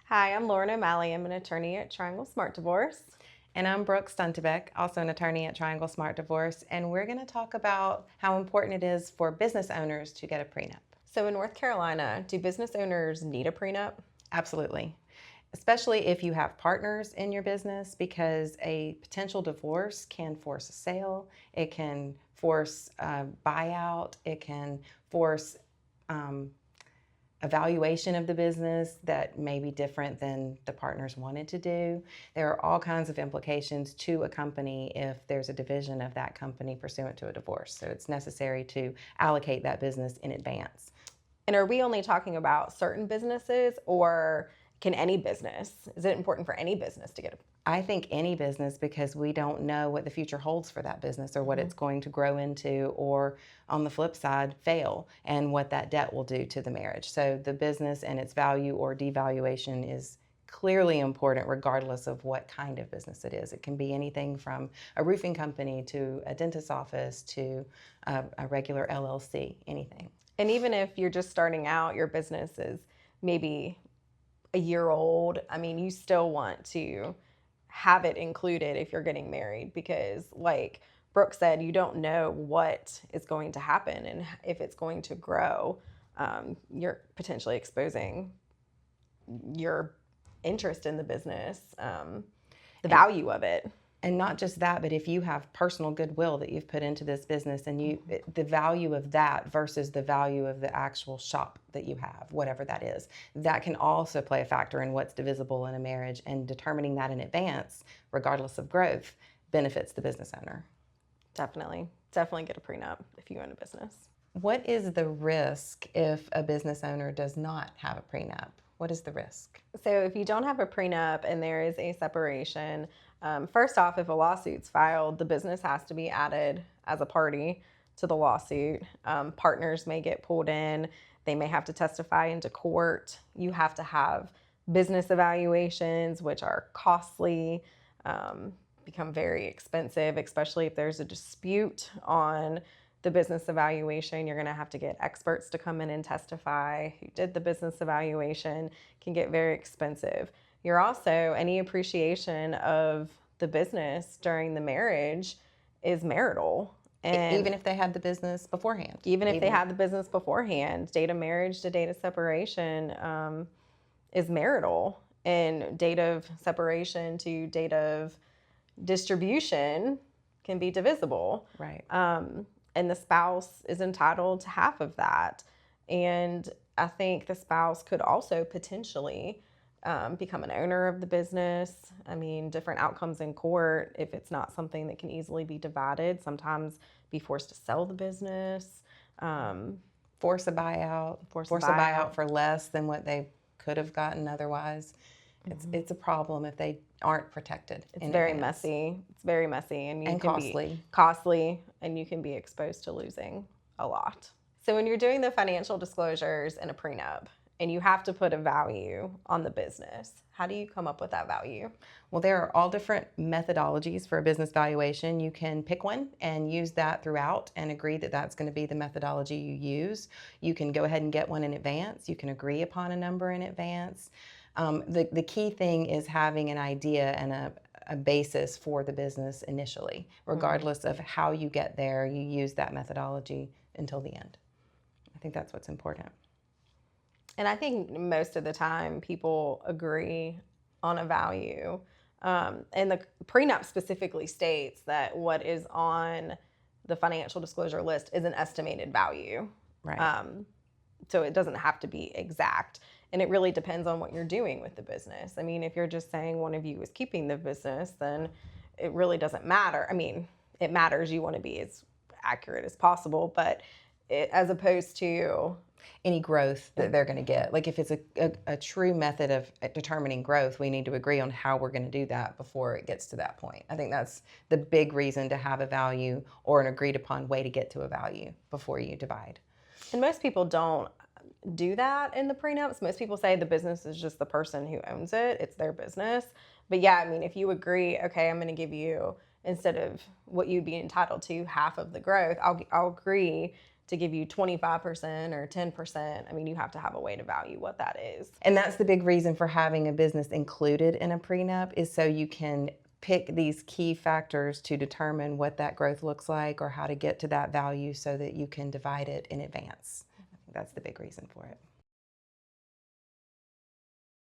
Hi, I'm Lauren O'Malley. I'm an attorney at Triangle Smart Divorce. And I'm Brooke Stuntebeck, also an attorney at Triangle Smart Divorce, and we're going to talk about how important it is for business owners to get a prenup. So in North Carolina, do business owners need a prenup? Absolutely. Especially if you have partners in your business, because a potential divorce can force a sale, it can force a buyout, it can force a valuation of the business that may be different than the partners wanted to do. There are all kinds of implications to a company if there's a division of that company pursuant to a divorce. So it's necessary to allocate that business in advance. And are we only talking about certain businesses, or can any business? Is it important for any business to get a I think any business, because we don't know what the future holds for that business or what it's going to grow into, or on the flip side, fail, and what that debt will do to the marriage. So the business and its value or devaluation is clearly important regardless of what kind of business it is. It can be anything from a roofing company to a dentist's office to a regular LLC, anything. And even if you're just starting out, your business is maybe a year old, you still want to have it included if you're getting married, because like Brooke said, you don't know what is going to happen and if it's going to grow. You're potentially exposing your interest in the business, the value of it. And not just that, but if you have personal goodwill that you've put into this business, and the value of that versus the value of the actual shop that you have, whatever that is, that can also play a factor in what's divisible in a marriage, and determining that in advance, regardless of growth, benefits the business owner. Definitely get a prenup if you own a business. What is the risk if a business owner does not have a prenup? What is the risk? So if you don't have a prenup and there is a separation, first off, if a lawsuit's filed, the business has to be added as a party to the lawsuit. Partners may get pulled in. They may have to testify into court. You have to have business evaluations, which are costly, become very expensive, especially if there's a dispute on the business evaluation. You're going to have to get experts to come in and testify who did the business evaluation. Can get very expensive. You're also, any appreciation of the business during the marriage is marital. And even if they had the business beforehand. Even if they had the business beforehand, date of marriage to date of separation is marital. And date of separation to date of distribution can be divisible. Right. And the spouse is entitled to half of that. And I think the spouse could also potentially become an owner of the business. Different outcomes in court, if it's not something that can easily be divided, sometimes be forced to sell the business. Force a buyout. Force a buyout for less than what they could have gotten otherwise. It's a problem if they aren't protected. It's very messy. It's very messy, and can costly. Be costly, and you can be exposed to losing a lot. So when you're doing the financial disclosures in a prenup, and you have to put a value on the business, how do you come up with that value? Well, there are all different methodologies for a business valuation. You can pick one and use that throughout and agree that that's going to be the methodology you use. You can go ahead and get one in advance. You can agree upon a number in advance. The key thing is having an idea and a basis for the business initially. Regardless of how you get there, you use that methodology until the end. I think that's what's important. And I think most of the time people agree on a value. And the prenup specifically states that what is on the financial disclosure list is an estimated value. Right. So it doesn't have to be exact. And it really depends on what you're doing with the business. If you're just saying one of you is keeping the business, then it really doesn't matter. It matters. You want to be as accurate as possible, but as opposed to any growth that they're going to get. Like if it's a true method of determining growth, we need to agree on how we're going to do that before it gets to that point. I think that's the big reason to have a value or an agreed upon way to get to a value before you divide. And most people don't do that in the prenups. Most people say the business is just the person who owns it. It's their business. But yeah, if you agree, okay, I'm going to give you, instead of what you'd be entitled to, half of the growth, I'll agree to give you 25% or 10%. I mean, you have to have a way to value what that is. And that's the big reason for having a business included in a prenup, is so you can pick these key factors to determine what that growth looks like or how to get to that value so that you can divide it in advance. I think that's the big reason for it.